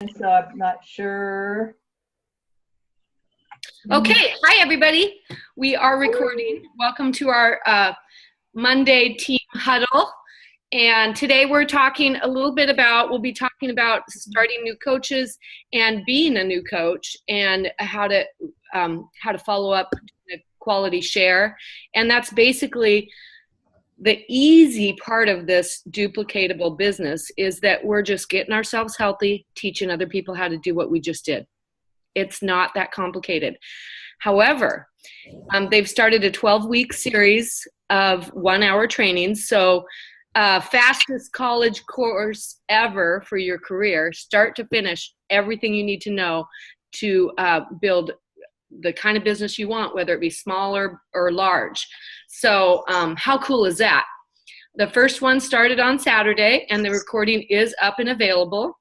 So I'm not sure. Okay, hi everybody. We are recording. Welcome to our Monday team huddle. And today we'll be talking about starting new coaches and being a new coach and how to follow up a quality share. And that's basically the easy part of this duplicatable business is that we're just getting ourselves healthy, teaching other people how to do what we just did. It's not that complicated. However, they've started a 12-week series of 1-hour trainings. So fastest college course ever for your career, start to finish, everything you need to know to build the kind of business you want, whether it be small or large. So how cool is that? The first one started on Saturday, and the recording is up and available.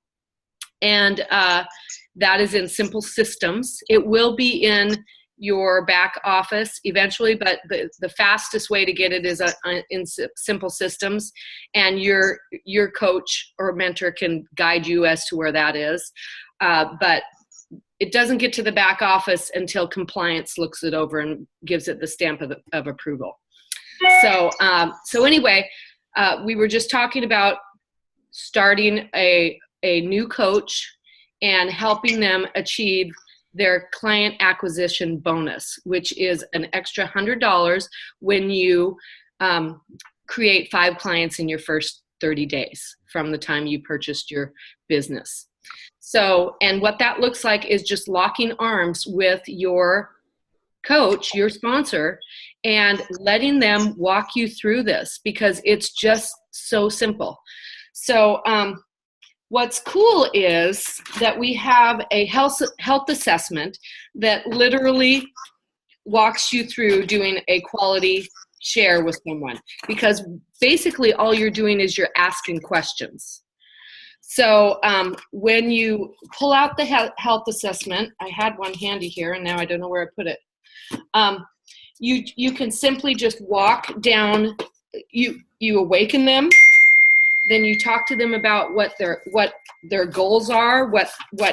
And that is in Simple Systems. It will be in your back office eventually, but the fastest way to get it is in Simple Systems, and your coach or mentor can guide you as to where that is. But it doesn't get to the back office until compliance looks it over and gives it the stamp of approval. So anyway, we were just talking about starting a new coach and helping them achieve their client acquisition bonus, which is an extra $100 when you create 5 clients in your first 30 days from the time you purchased your business. So, and what that looks like is just locking arms with your coach, your sponsor, and letting them walk you through this because it's just so simple. So, what's cool is that we have a health assessment that literally walks you through doing a quality share with someone, because basically all you're doing is you're asking questions. So when you pull out the health assessment, I had one handy here and now I don't know where I put it. You can simply just walk down, you awaken them. Then you talk to them about what their goals are, what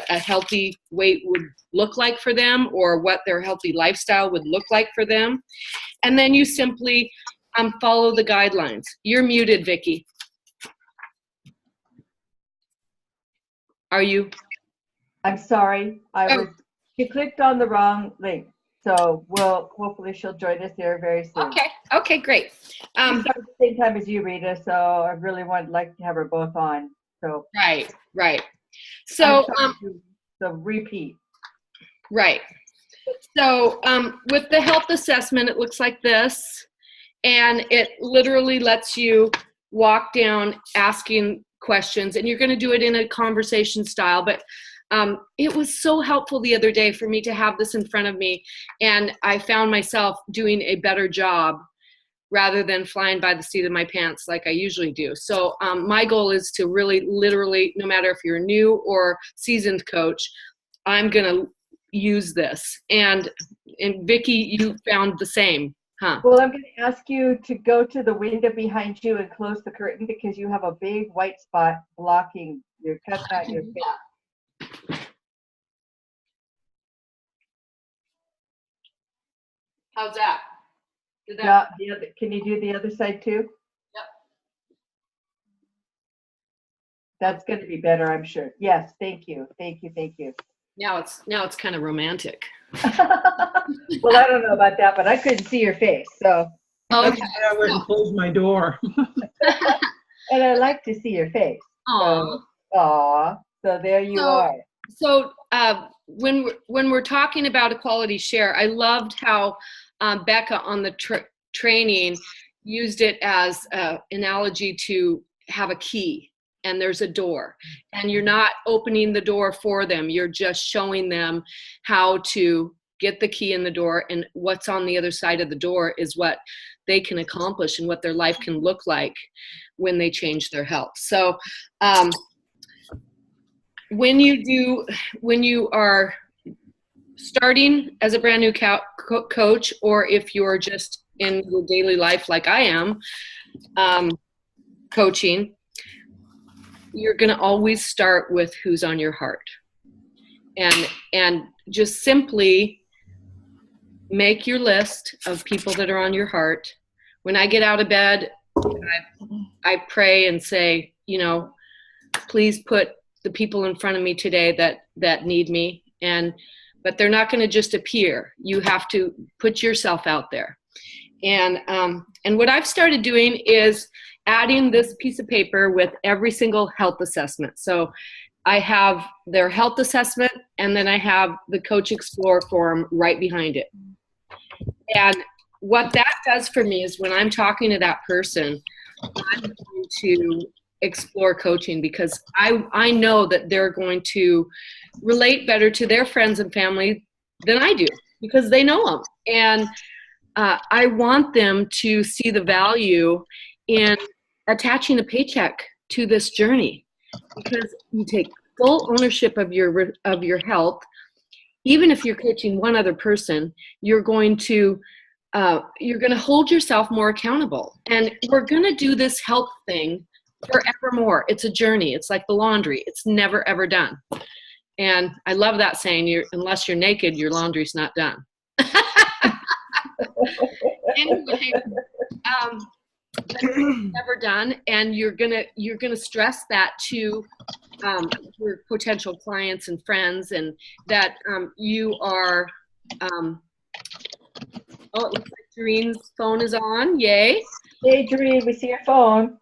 a healthy weight would look like for them, or what their healthy lifestyle would look like for them. And then you simply follow the guidelines. You're muted, Vicki. Are you? I'm sorry. She clicked on the wrong link. So hopefully she'll join us here very soon. Okay, great. She started at the same time as you, Rita, so I really would like to have her both on. So Right. So repeat. Right. So with the health assessment, it looks like this, and it literally lets you walk down asking questions, and you're going to do it in a conversation style, but it was so helpful the other day for me to have this in front of me, and I found myself doing a better job rather than flying by the seat of my pants like I usually do. So my goal is to really literally, no matter if you're a new or seasoned coach, I'm going to use this. And Vicki, you found the same, huh? Well, I'm going to ask you to go to the window behind you and close the curtain because you have a big white spot blocking your cut out your face. How's that? Can you do the other side too? Yep. That's going to be better, I'm sure. Yes, thank you. Now it's kind of romantic. Well, I don't know about that, but I couldn't see your face, so. Okay. I went and closed my door. And I like to see your face. Aww. So there you are. So when we're talking about a quality share, I loved how Becca on the training used it as an analogy to have a key, and there's a door, and you're not opening the door for them. You're just showing them how to get the key in the door, and what's on the other side of the door is what they can accomplish and what their life can look like when they change their health. So when you are starting as a brand new coach, or if you're just in your daily life like I am, coaching, you're going to always start with who's on your heart. And just simply make your list of people that are on your heart. When I get out of bed, I pray and say, you know, please put the people in front of me today that need me. But they're not going to just appear. You have to put yourself out there. And what I've started doing is adding this piece of paper with every single health assessment. So I have their health assessment, and then I have the Coach Explore form right behind it. And what that does for me is when I'm talking to that person, I'm going to explore coaching, because I know that they're going to relate better to their friends and family than I do, because they know them. And I want them to see the value in attaching a paycheck to this journey, because you take full ownership of your health. Even if you're coaching one other person, you're going to hold yourself more accountable. And we're going to do this health thing forevermore. It's a journey. It's like the laundry. It's never, ever done. And I love that saying, unless you're naked, your laundry's not done. Anyway, it's never done. And you're gonna stress that to your potential clients and friends, and that you are, oh, it looks like Doreen's phone is on. Yay. Hey, Doreen, we see your phone.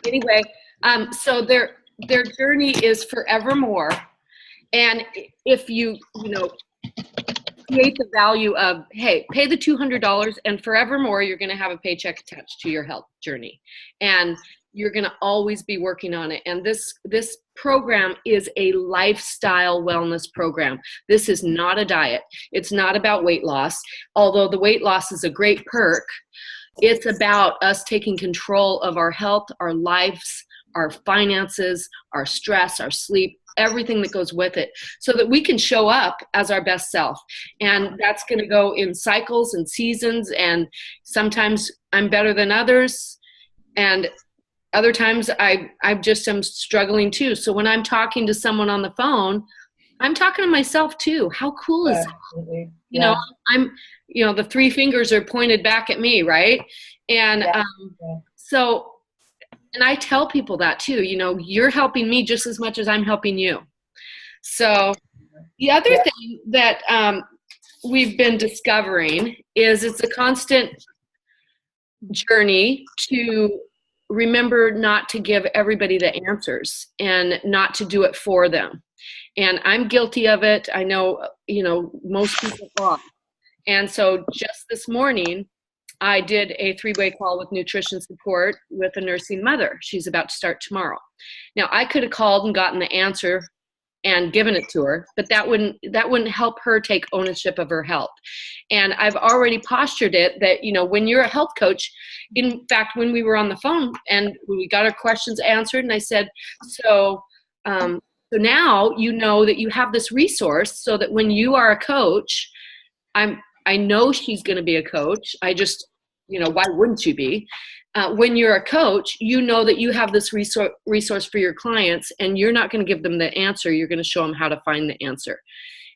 Anyway, so their journey is forevermore. And if you create the value of, hey, pay the $200 and forevermore, you're going to have a paycheck attached to your health journey. And you're going to always be working on it. And this program is a lifestyle wellness program. This is not a diet. It's not about weight loss, although the weight loss is a great perk. It's about us taking control of our health, our lives, our finances, our stress, our sleep, everything that goes with it, so that we can show up as our best self. And that's going to go in cycles and seasons. And sometimes I'm better than others, and other times I just am struggling too. So when I'm talking to someone on the phone, I'm talking to myself too. How cool is that? Yeah. The three fingers are pointed back at me, right? And so, and I tell people that too, you're helping me just as much as I'm helping you. So the other thing that we've been discovering is it's a constant journey to remember not to give everybody the answers and not to do it for them. And I'm guilty of it. I know, most people are. And so just this morning, I did a 3-way call with nutrition support with a nursing mother. She's about to start tomorrow. Now, I could have called and gotten the answer and given it to her, but that wouldn't help her take ownership of her health. And I've already postured it that, when you're a health coach, in fact, when we were on the phone and we got our questions answered, and I said, so now you know that you have this resource, so that when you are a coach, I know she's going to be a coach. I just, why wouldn't you be? When you're a coach, you know that you have this resource for your clients, and you're not going to give them the answer. You're going to show them how to find the answer.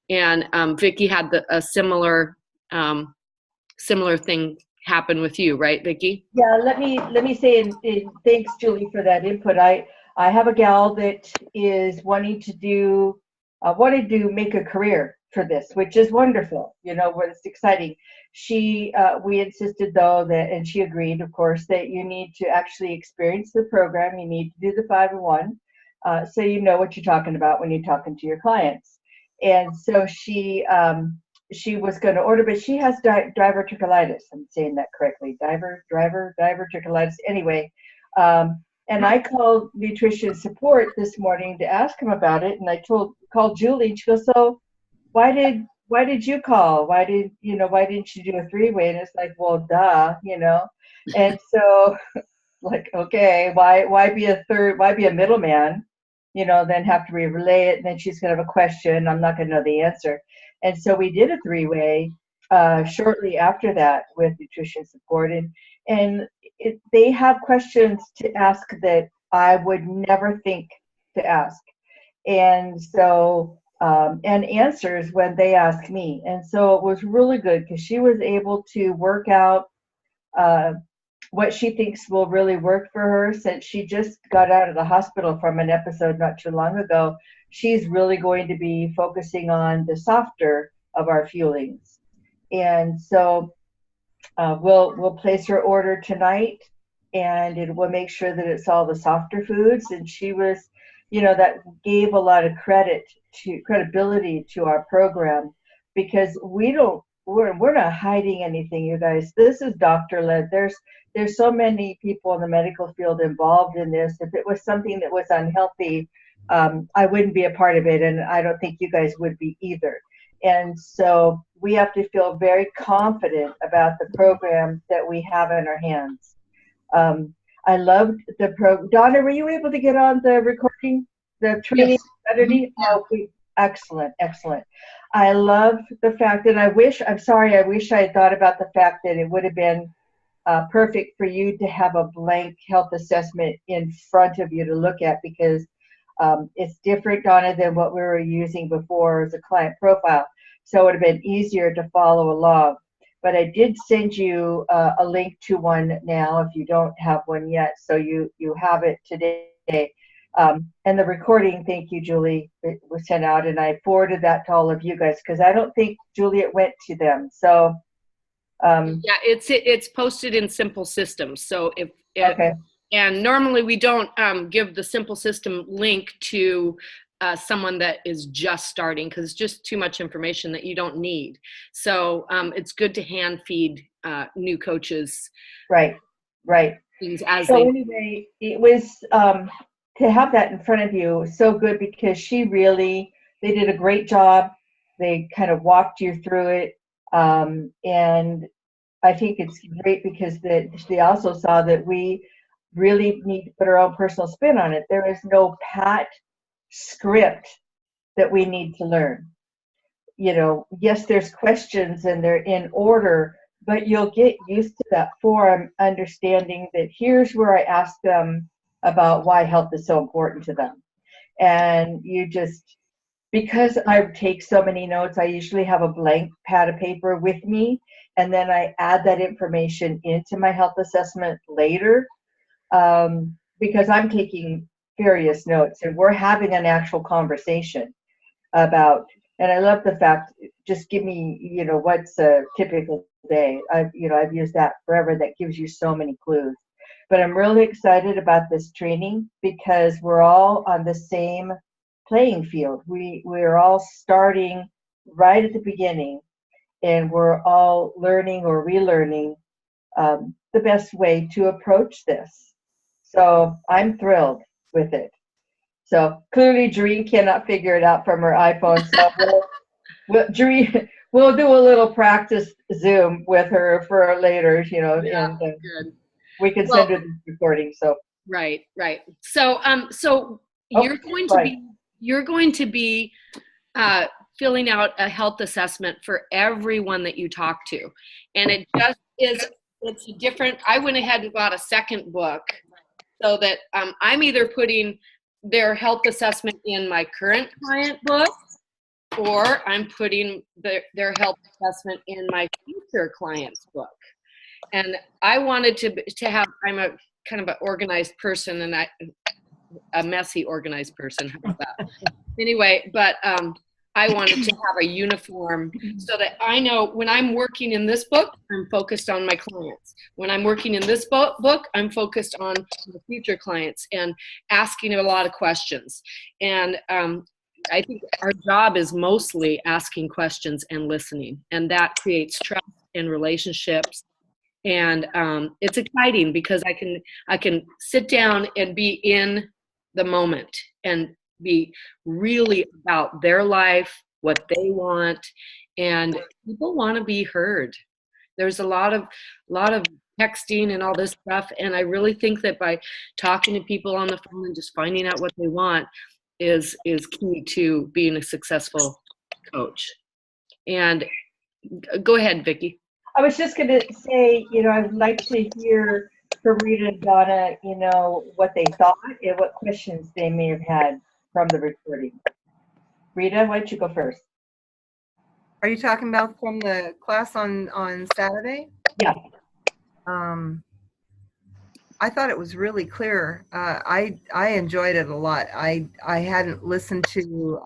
And Vicki had a similar thing happen with you, right, Vicki? Yeah, let me say, and thanks, Julie, for that input. I have a gal that is wanting to make a career for this, which is wonderful. Where it's exciting. We insisted though that, and she agreed, of course, that you need to actually experience the program. You need to do the 5 and 1, so you know what you're talking about when you're talking to your clients. And so she was going to order, but she has diverticulitis. I'm saying that correctly. Diverticulitis. Anyway, and I called nutrition support this morning to ask him about it, and I called Julie, and she goes, so why did you call? Why didn't you do a 3-way? And it's like, well, duh, And so, like, okay, why be a third? Why be a middleman? Then have to relay it, and then she's gonna have a question. I'm not gonna know the answer. And so we did a 3-way shortly after that with nutrition support, and they have questions to ask that I would never think to ask. And so, and answers when they ask me. And so it was really good because she was able to work out uh, what she thinks will really work for her since she just got out of the hospital from an episode not too long ago. She's really going to be focusing on the softer of our fuelings. And so we'll place her order tonight, and it will make sure that it's all the softer foods. And she was, that gave a lot of credibility to our program because we're not hiding anything, you guys. This is doctor led. There's so many people in the medical field involved in this. If it was something that was unhealthy, I wouldn't be a part of it, and I don't think you guys would be either. And so we have to feel very confident about the program that we have in our hands. I loved the Donna, were you able to get on the recording, the training Saturday? Yeah. Okay, excellent, excellent. I love the fact that I wish I had thought about the fact that it would have been perfect for you to have a blank health assessment in front of you to look at because it's different, Donna, than what we were using before as a client profile. So it would have been easier to follow along. But I did send you a link to one now if you don't have one yet. So you have it today. And the recording, thank you, Julie, it was sent out. And I forwarded that to all of you guys because I don't think, Julie, it went to them. So. Yeah, it's posted in Simple Systems. So Okay. And normally we don't give the Simple System link to someone that is just starting because it's just too much information that you don't need. So it's good to hand feed new coaches. Right. Things as So they. anyway, it was to have that in front of you so good because they did a great job. They kind of walked you through it. And I think it's great because they also saw that we really need to put our own personal spin on it. There is no pat script that we need to learn. Yes, there's questions and they're in order, but you'll get used to that form, understanding that here's where I ask them about why health is so important to them. And because I take so many notes, I usually have a blank pad of paper with me, and then I add that information into my health assessment later because I'm taking various notes and we're having an actual conversation about, and I love the fact, just give me, what's a typical day. I've used that forever. That gives you so many clues. But I'm really excited about this training because we're all on the same playing field. We're all starting right at the beginning, and we're all learning or relearning the best way to approach this. So I'm thrilled with it. So clearly, Jareen cannot figure it out from her iPhone. So we'll do a little practice Zoom with her for later, Yeah, and good. we can send her the recording. So Right. So you're going to be filling out a health assessment for everyone that you talk to, and it just is. It's a different. I went ahead and got a second book so that I'm either putting their health assessment in my current client book, or I'm putting their health assessment in my future client's book. And I wanted to have. I'm a kind of an organized person, and a messy organized person. How about that? Anyway, but I wanted to have a uniform so that I know when I'm working in this book, I'm focused on my clients. When I'm working in this book, I'm focused on the future clients and asking a lot of questions. And I think our job is mostly asking questions and listening, and that creates trust in relationships. And it's exciting because I can sit down and be in the moment and be really about their life, what they want, and people want to be heard. There's a lot of texting and all this stuff, and I really think that by talking to people on the phone and just finding out what they want is key to being a successful coach. And go ahead, Vicki. I was just going to say, I'd like to hear for Rita and Donna, what they thought and what questions they may have had from the recording. Rita, why don't you go first? Are you talking about from the class on Saturday? Yeah. I thought it was really clear. I enjoyed it a lot. I hadn't listened to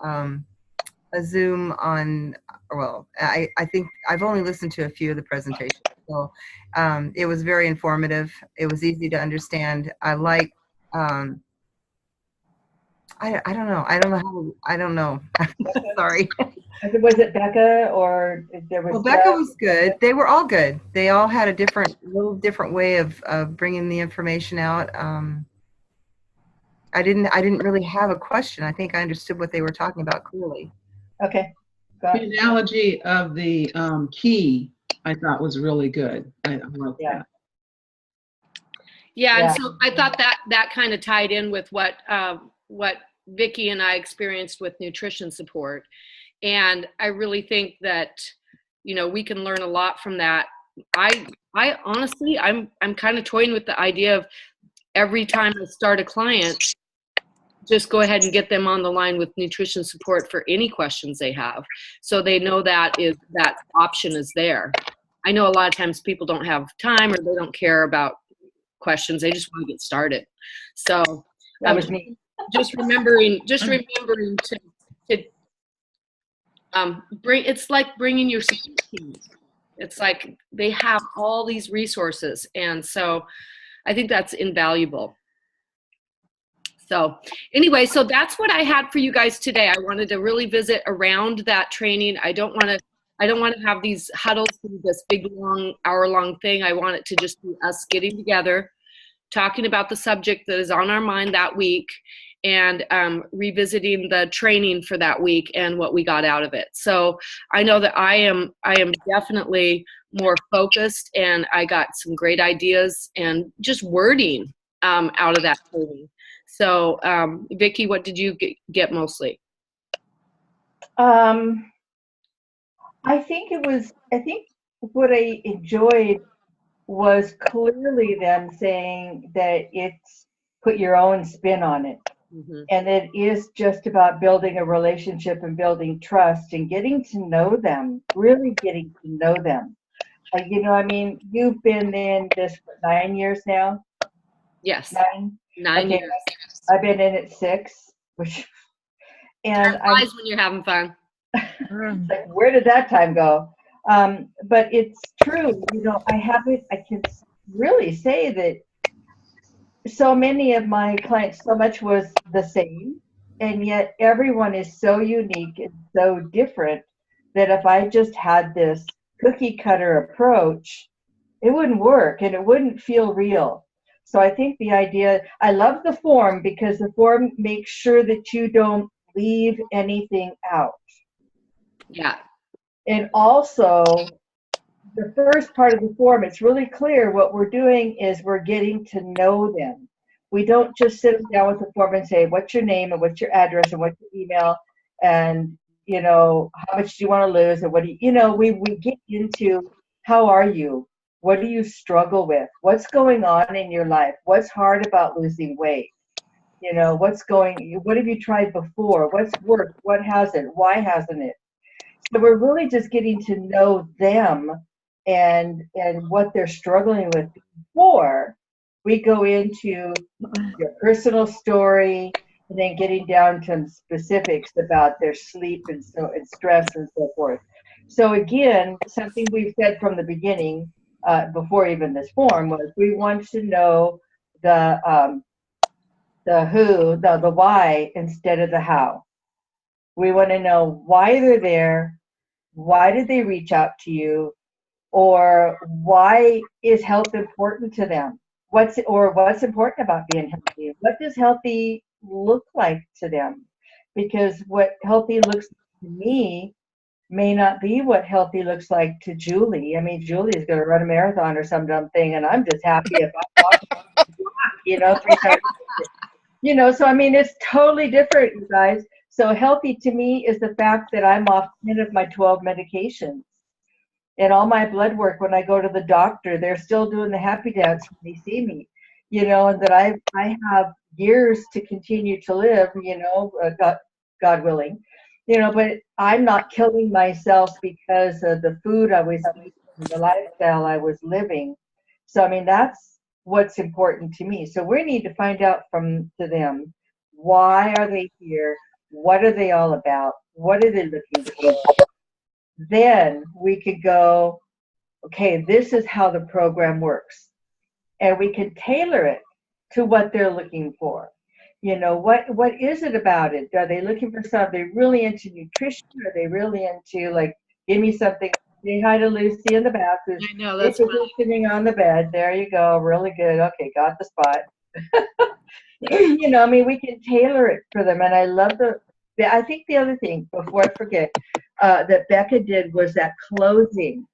a Zoom on, well, I think I've only listened to a few of the presentations. So it was very informative. It was easy to understand. I like, I don't know. I don't know. Sorry. Was it Becca or there was? Well, Becca was good. They were all good. They all had a little different way of bringing the information out. I didn't really have a question. I think I understood what they were talking about clearly. Okay. The analogy of the key, I thought was really good. I like that. Yeah, and so I thought that kind of tied in with what Vicki and I experienced with nutrition support. And I really think that, we can learn a lot from that. I honestly, I'm kind of toying with the idea of every time I start a client, just go ahead and get them on the line with nutrition support for any questions they have. So they know that option is there. I know a lot of times people don't have time or they don't care about questions. They just want to get started. So that was me. just remembering to it's like bringing your support team. It's like they have all these resources, and so I think that's invaluable. So anyway, so that's what I had for you guys today. I wanted to really visit around that training. I don't want to have these huddles be this big long hour-long thing. I want it to just be us getting together, talking about the subject that is on our mind that week, and revisiting the training for that week and what we got out of it. So I know that I am definitely more focused, and I got some great ideas and just wording out of that training. So Vicki, what did you get mostly? I think what I enjoyed was clearly them saying that it's put your own spin on it. Mm-hmm. And it is just about building a relationship and building trust and getting to know them, really getting to know them. You've been in this for 9 years now? Yes. 9 years. I've been in it 6, and time flies when you're having fun. Like, where did that time go? But it's true, I can really say that so many of my clients, so much was the same, and yet everyone is so unique and so different that if I just had this cookie cutter approach, it wouldn't work and it wouldn't feel real. So I think the idea, I love the form because the form makes sure that you don't leave anything out. Yeah. And also, the first part of the form, it's really clear what we're doing is we're getting to know them. We don't just sit them down with the form and say, what's your name and what's your address and what's your email and, how much do you want to lose and what do we get into how are you? What do you struggle with? What's going on in your life? What's hard about losing weight? What have you tried before? What's worked? What hasn't? Why hasn't it? So we're really just getting to know them and what they're struggling with before we go into your personal story and then getting down to specifics about their sleep and stress and so forth. So again, something we've said from the beginning, before even this form, was we want to know the who, the why instead of the how. We want to know why they're there, why did they reach out to you, or why is health important to them? What's important about being healthy? What does healthy look like to them? Because what healthy looks like to me may not be what healthy looks like to Julie. Julie is going to run a marathon or some dumb thing, and I'm just happy if I walk, 3 times. So it's totally different, you guys. So healthy to me is the fact that I'm off 10 of my 12 medications. And all my blood work, when I go to the doctor, they're still doing the happy dance when they see me, you know, and that I have years to continue to live, you know, God willing, you know, but I'm not killing myself because of the food I was eating, the lifestyle I was living. So, I mean, that's what's important to me. So we need to find out from to them, why are they here? What are they all about? What are they looking for? Then we could go, okay, this is how the program works. And we can tailor it to what they're looking for. You know, what is it about it? Are they looking for something? Are they really into nutrition? Are they really into, like, give me something? Say hi to Lucy in the back, who's I know, that's sitting on the bed. There you go. Really good. Okay, got the spot. You know, I mean, we can tailor it for them. And I love I think the other thing, before I forget, that Becca did was that closing,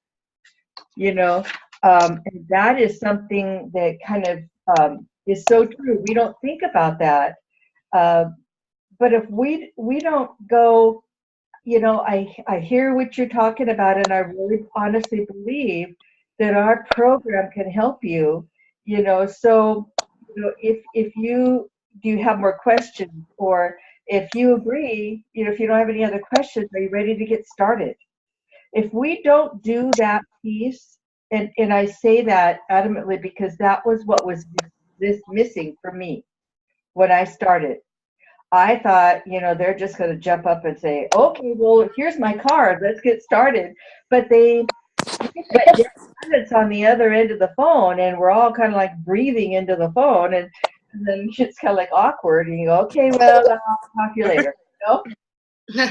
you know, and that is something that kind of is so true. We don't think about that. But if we don't go, you know, I hear what you're talking about, and I really honestly believe that our program can help you, you know. So, you know, if you do you have more questions, or if you agree, you know, if you don't have any other questions, are you ready to get started? If we don't do that piece, and I say that adamantly because that was what was this missing for me when I started. I thought, you know, they're just going to jump up and say, okay, well, here's my card, let's get started. But it's on the other end of the phone, and we're all kind of like breathing into the phone, and then it's kind of like awkward, and you go, okay, well, I'll talk to you later. You know?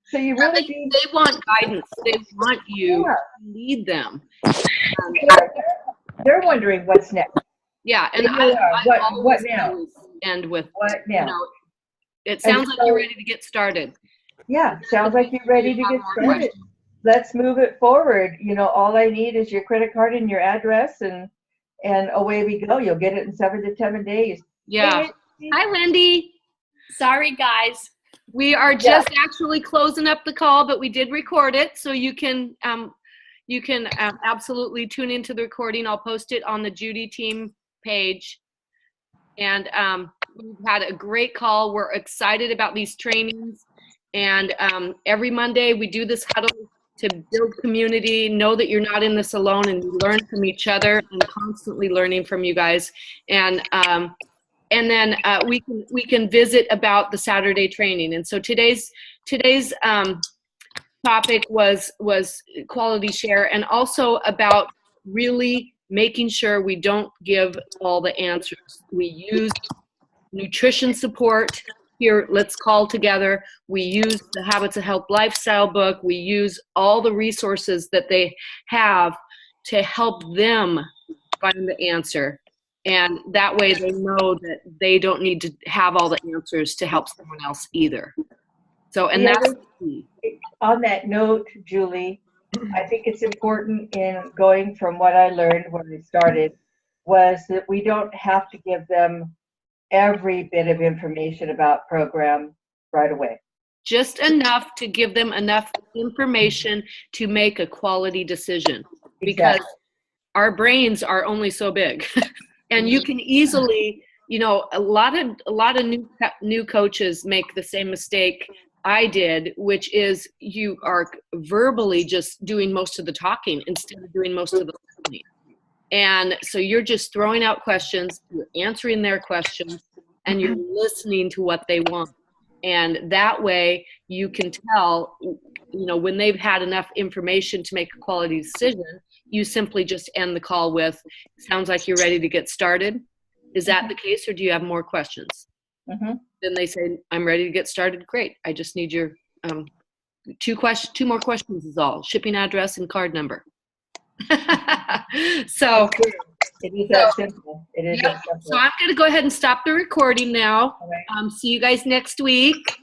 So you really do. They want guidance. They want you to lead them. They're wondering what's next. Yeah, and what now? End with what now? You know, it sounds like you're ready to get started. Yeah, sounds like you're ready to get started. Let's move it forward. You know, all I need is your credit card and your address, and away we go. You'll get it in 7 to 10 days. Yeah. Hi, Wendy. Sorry, guys. We are just actually closing up the call, but we did record it, so you can absolutely tune into the recording. I'll post it on the Judy team page. And we've had a great call. We're excited about these trainings. And every Monday we do this huddle to build community, know that you're not in this alone, and you learn from each other, and constantly learning from you guys. And then we can visit about the Saturday training. And so today's topic was quality share, and also about really making sure we don't give all the answers. We use nutrition support here. Let's call together. We use the Habits of Health lifestyle book. We use all the resources that they have to help them find the answer. And that way they know that they don't need to have all the answers to help someone else either. So, and that's key. On that note, Julie, I think it's important in going from what I learned when I started was that we don't have to give them every bit of information about program right away. Just enough to give them enough information to make a quality decision. Because our brains are only so big. And you can easily, you know, a lot of new coaches make the same mistake I did, which is you are verbally just doing most of the talking instead of doing most of the listening. And so you're just throwing out questions, you're answering their questions, and you're listening to what they want. And that way you can tell, you know, when they've had enough information to make a quality decision, you simply just end the call with, sounds like you're ready to get started. Is that the case, or do you have more questions? Then they say, I'm ready to get started. Great. I just need your two more questions is all. Shipping address and card number. So it is that simple. It is that simple. So I'm going to go ahead and stop the recording now. All right. See you guys next week.